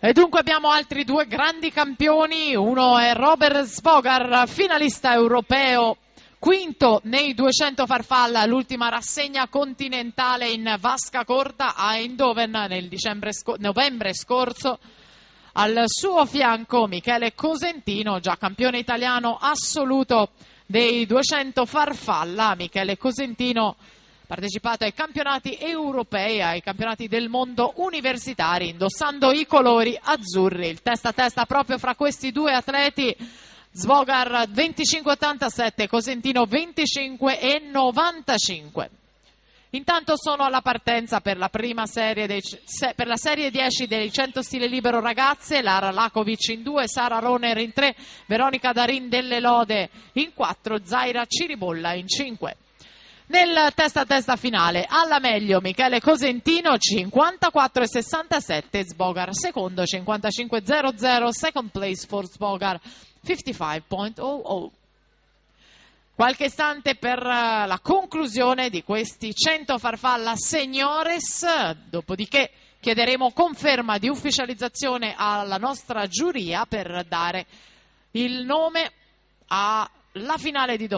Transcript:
E dunque abbiamo altri due grandi campioni, uno è Robert Svogar, finalista europeo, quinto nei 200 farfalla, l'ultima rassegna continentale in vasca corta a Eindhoven nel novembre scorso. Al suo fianco Michele Cosentino, già campione italiano assoluto dei 200 farfalla. Michele Cosentino partecipato ai campionati europei, ai campionati del mondo universitari, indossando i colori azzurri. Il testa a testa proprio fra questi due atleti, Svogar 25,87, Cosentino 25,95. Intanto sono alla partenza per la prima serie per la serie 10 dei 100 stile libero ragazze, Lara Lakovic in 2, Sara Roner in 3, Veronica Darin delle Lode in 4, Zaira Ciribolla in 5. Nel testa a testa finale, alla meglio Michele Cosentino 54,67, Svogar secondo 55,00, second place for Svogar 55,00. Qualche istante per la conclusione di questi 100 farfalla seniores, dopodiché chiederemo conferma di ufficializzazione alla nostra giuria per dare il nome alla finale di domani.